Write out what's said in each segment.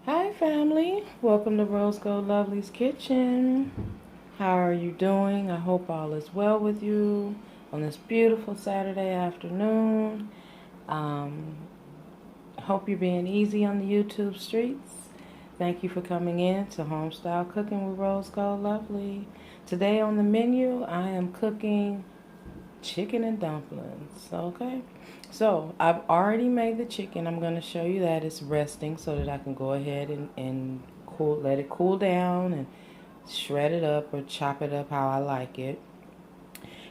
Hi family, welcome to Rose Gold Lovely's Kitchen. How are you doing? I hope all is well with you on this beautiful Saturday afternoon. Um, Hope you're being easy on the YouTube streets. Thank you for coming in to Homestyle Cooking with Rose Gold Lovely. Today on the menu, I am cooking chicken and dumplings. Okay, so I've already made the chicken. I'm going to show you that it's resting so that I can go ahead and let it cool down and shred it up or chop it up how I like it.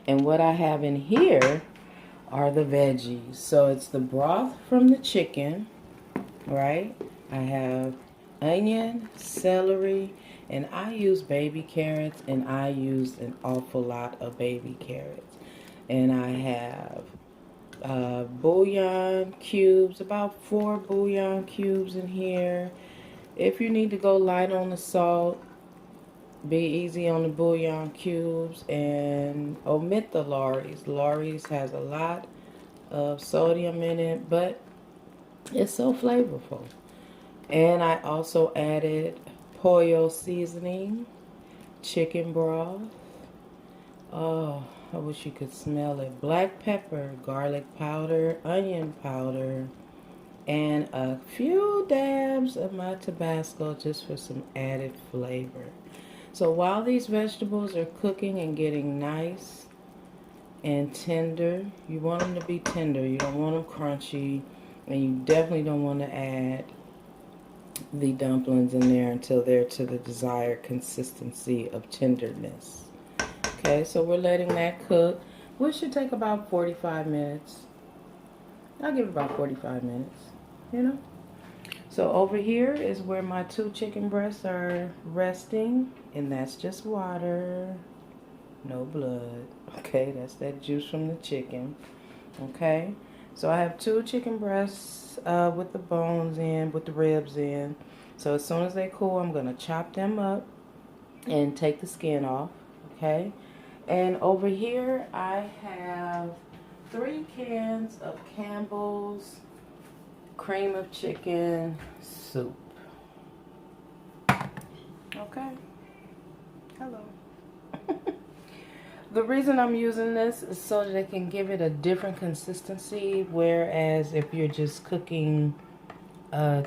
And what I have in here are the veggies. So it's the broth from the chicken, right? I have onion, celery, and I use baby carrots, and I use an awful lot of baby carrots. And I have bouillon cubes, about 4 bouillon cubes in here. If you need to go light on the salt, be easy on the bouillon cubes and omit the Lawry's. Lawry's has a lot of sodium in it, but it's so flavorful. And I also added Pollo seasoning, chicken broth. Oh, I wish you could smell it. Black pepper, garlic powder, onion powder, and a few dabs of my Tabasco just for some added flavor. So while these vegetables are cooking and getting nice and tender, you want them to be tender. You don't want them crunchy, and you definitely don't want to add the dumplings in there until they're to the desired consistency of tenderness. Okay, so we're letting that cook. We should take about 45 minutes. I'll give it about 45 minutes, you know. So over here is where my 2 chicken breasts are resting, and that's just water, no blood. Okay, that's that juice from the chicken. Okay, so I have 2 chicken breasts with the bones in, with the ribs in. So as soon as they cool, I'm gonna chop them up and take the skin off. Okay. And over here, I have 3 cans of Campbell's cream of chicken soup. Okay. Hello. The reason I'm using this is so that it can give it a different consistency, whereas if you're just cooking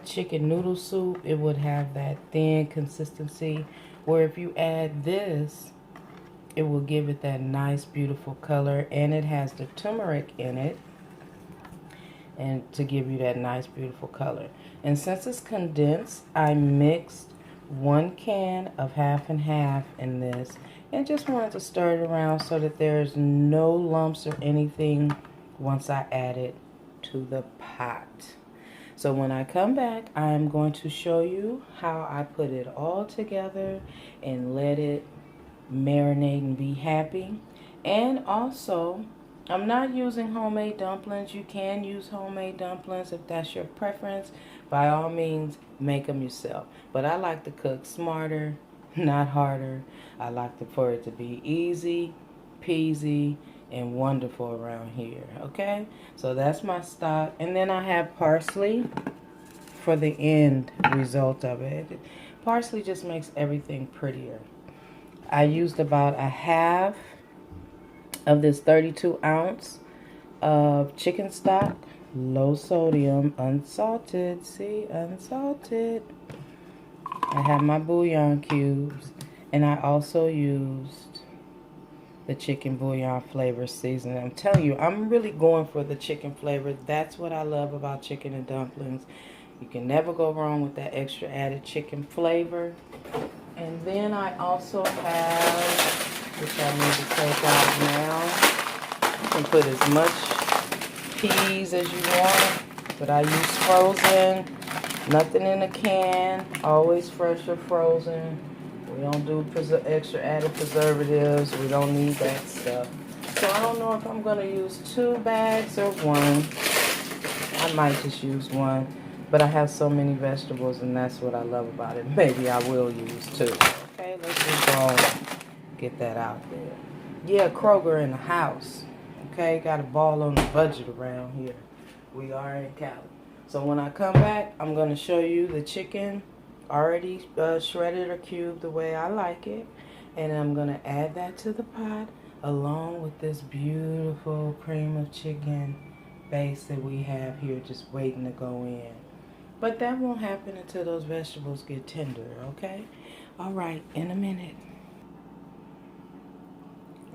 chicken noodle soup, it would have that thin consistency, where if you add this, it will give it that nice, beautiful color, and it has the turmeric in it, and to give you that nice, beautiful color. And since it's condensed, I mixed 1 can of half and half in this, and just wanted to stir it around so that there's no lumps or anything once I add it to the pot. So when I come back, I'm going to show you how I put it all together and let it marinate and be happy. And also, I'm not using homemade dumplings. You can use homemade dumplings if that's your preference. By all means, make them yourself. But I like to cook smarter, not harder. I like for it to be easy peasy and wonderful around here. Okay, so that's my stock, and then I have parsley for the end result of it. Parsley just makes everything prettier. I used about a half of this 32 ounce of chicken stock, low sodium, unsalted. See, unsalted. I have my bouillon cubes, and I also used the chicken bouillon flavor seasoning. I'm telling you, I'm really going for the chicken flavor. That's what I love about chicken and dumplings. You can never go wrong with that extra added chicken flavor. And then I also have, which I need to take out now, you can put as much peas as you want, but I use frozen, nothing in a can, always fresh or frozen. We don't do extra added preservatives. We don't need that stuff. So I don't know if I'm going to use 2 bags or 1. I might just use 1. But I have so many vegetables, and that's what I love about it. Maybe I will use 2. Okay, let's just go and get that out there. Yeah, Kroger in the house. Okay, got a ball on the budget around here. We are in Cali. So when I come back, I'm going to show you the chicken already shredded or cubed the way I like it. And I'm going to add that to the pot along with this beautiful cream of chicken base that we have here just waiting to go in. But that won't happen until those vegetables get tender, okay? All right, in a minute.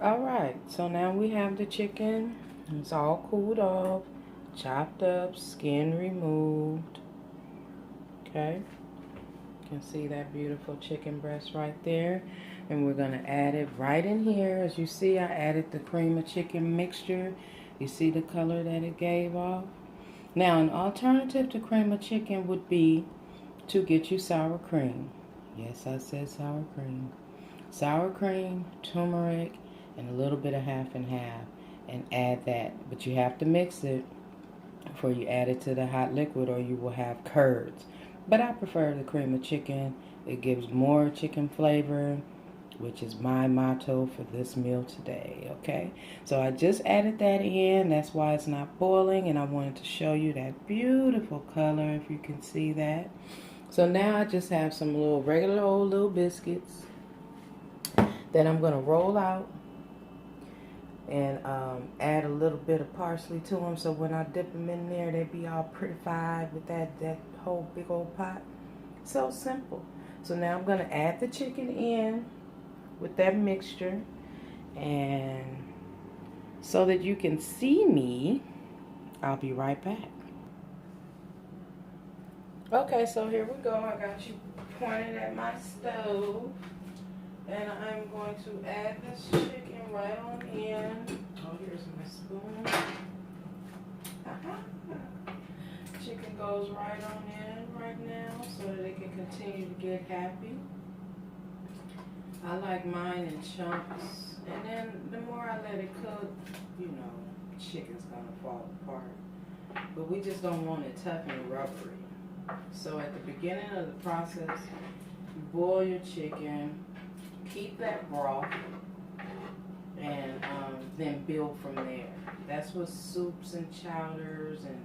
All right, so now we have the chicken. It's all cooled off, chopped up, skin removed. Okay, you can see that beautiful chicken breast right there. And we're gonna add it right in here. As you see, I added the cream of chicken mixture. You see the color that it gave off? Now, an alternative to cream of chicken would be to get you sour cream. Yes, I said sour cream. Sour cream, turmeric, and a little bit of half and half, and add that. But you have to mix it before you add it to the hot liquid, or you will have curds. But I prefer the cream of chicken. It gives more chicken flavor, which is my motto for this meal today, okay? So I just added that in. That's why it's not boiling, and I wanted to show you that beautiful color, if you can see that. So now I just have some little regular old little biscuits that I'm going to roll out and add a little bit of parsley to them, so when I dip them in there, they be all prettified with that whole big old pot. So simple. So now I'm going to add the chicken in with that mixture, and so that you can see me, I'll be right back. Okay, so here we go. I got you pointed at my stove, and I'm going to add this chicken right on in. Oh, here's my spoon. Chicken goes right on in right now so that it can continue to get happy. I like mine in chunks, and then the more I let it cook, you know, chicken's gonna fall apart. But we just don't want it tough and rubbery. So at the beginning of the process, you boil your chicken, keep that broth, and then build from there. That's what soups and chowders and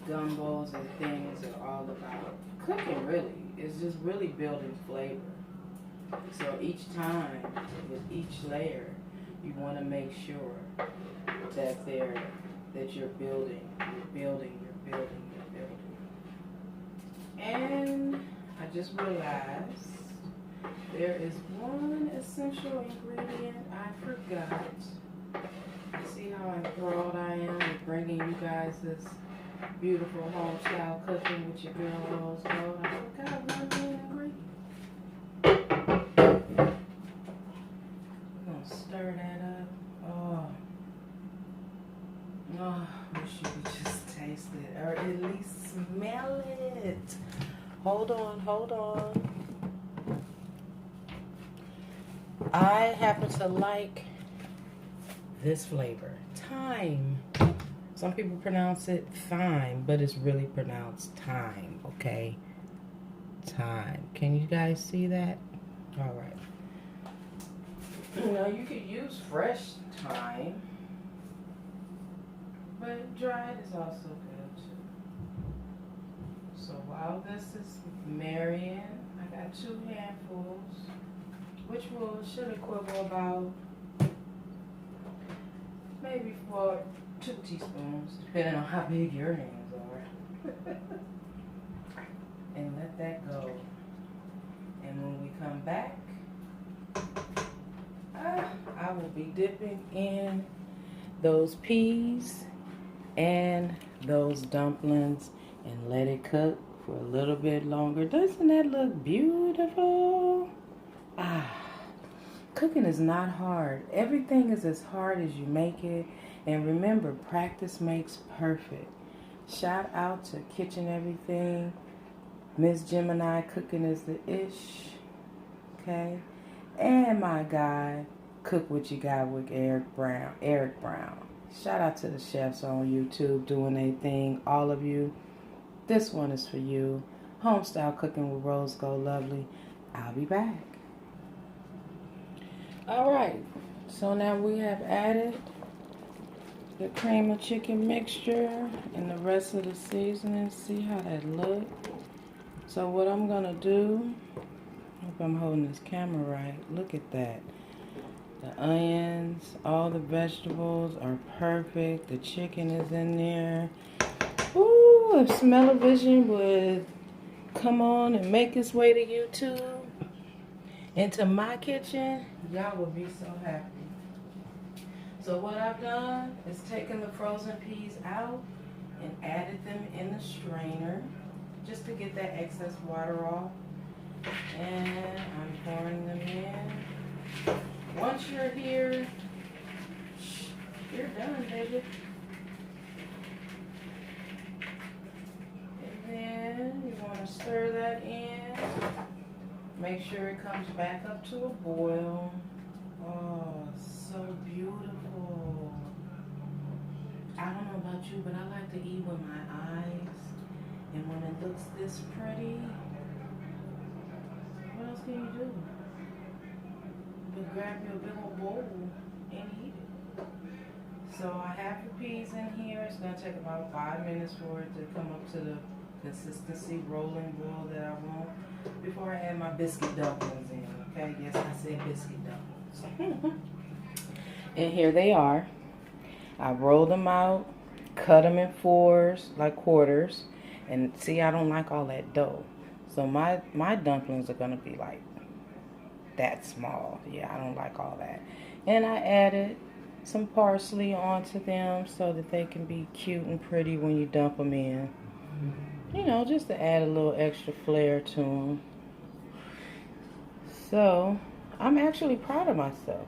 gumbos and things are all about. Cooking really is just really building flavor. So each time, with each layer, you want to make sure that you're building. And I just realized there is one essential ingredient I forgot. See how enthralled I am with bringing you guys this beautiful homestyle cooking with your girl Rose Gold. I forgot one main ingredient. We're gonna stir that up. Oh, wish you could just taste it, or at least smell it. Hold on. I happen to like this flavor, thyme. Some people pronounce it thyme, but it's really pronounced thyme, okay? Thyme. Can you guys see that? All right. You know, you could use fresh thyme, but dried is also good too. So while this is marrying, I got 2 handfuls, which should equivalent about maybe 2 teaspoons, depending on how big your hands are. And let that go. And when we come back, I will be dipping in those peas and those dumplings and let it cook for a little bit longer. Doesn't that look beautiful? Cooking is not hard. Everything is as hard as you make it. And remember, practice makes perfect. Shout out to Kitchen Everything. Miss Gemini Cooking is the ish. Okay? And my guy, Cook What You Got with Eric Brown. Shout out to the chefs on YouTube doing their thing. All of you. This one is for you. Homestyle Cooking with Rose Gold Lovely. I'll be back. Alright. So now we have added the cream of chicken mixture and the rest of the seasoning. See how that looks? So what I'm gonna do, hope I'm holding this camera right. Look at that. The onions, all the vegetables are perfect. The chicken is in there. Ooh, if Smell-O-Vision would come on and make its way to YouTube, into my kitchen, y'all would be so happy. So what I've done is taken the frozen peas out and added them in the strainer just to get that excess water off. And I'm pouring them in. Once you're here, you're done, baby. And then you want to stir that in. Make sure it comes back up to a boil. Oh, so beautiful. I don't know about you, but I like to eat with my eyes. And when it looks this pretty, what else can you do? But grab your big old bowl and eat it. So I have the peas in here. It's going to take about 5 minutes for it to come up to the consistency rolling boil that I want before I add my biscuit dumplings in. Okay, yes, I said biscuit dumplings. And here they are. I rolled them out, cut them in fours, like quarters. And see, I don't like all that dough. So my dumplings are going to be like that small. Yeah, I don't like all that. And I added some parsley onto them so that they can be cute and pretty when you dump them in. You know, just to add a little extra flair to them. So, I'm actually proud of myself.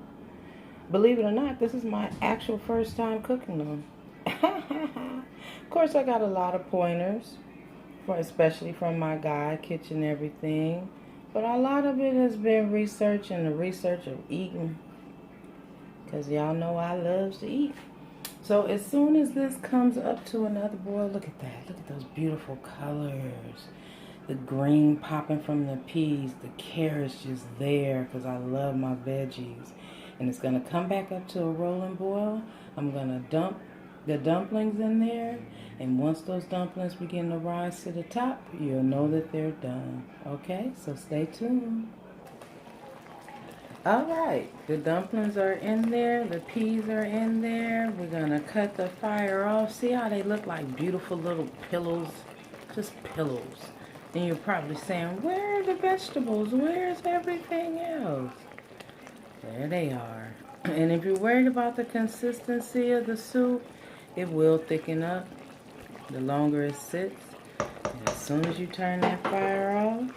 Believe it or not, this is my actual first time cooking them. Of course, I got a lot of pointers, especially from my guide, Kitchen Everything. But a lot of it has been research and the research of eating. Because y'all know I love to eat. So as soon as this comes up to another boil, look at that. Look at those beautiful colors. The green popping from the peas. The carrots just there because I love my veggies. And it's going to come back up to a rolling boil. I'm going to dump the dumplings in there. And once those dumplings begin to rise to the top, you'll know that they're done. Okay, so stay tuned. Alright, the dumplings are in there, the peas are in there. We're going to cut the fire off. See how they look like beautiful little pillows? Just pillows. And you're probably saying, where are the vegetables? Where's everything else? There they are. And if you're worried about the consistency of the soup, it will thicken up the longer it sits. And as soon as you turn that fire off,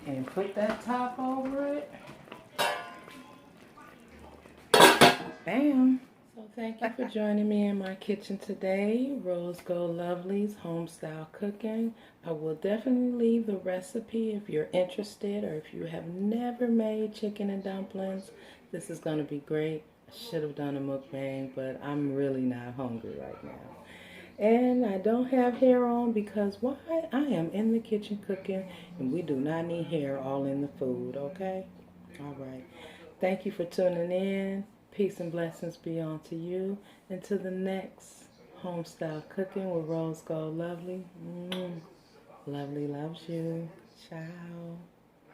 and put that top over it. Bam. So thank you for joining me in my kitchen today. Rose Gold Lovely's Homestyle Cooking. I will definitely leave the recipe if you're interested or if you have never made chicken and dumplings. This is going to be great. I should have done a mukbang, but I'm really not hungry right now. And I don't have hair on because why? I am in the kitchen cooking and we do not need hair all in the food, okay? All right. Thank you for tuning in. Peace and blessings be unto you. Until the next Homestyle Cooking with Rose Gold Lovely. Lovely loves you. Ciao.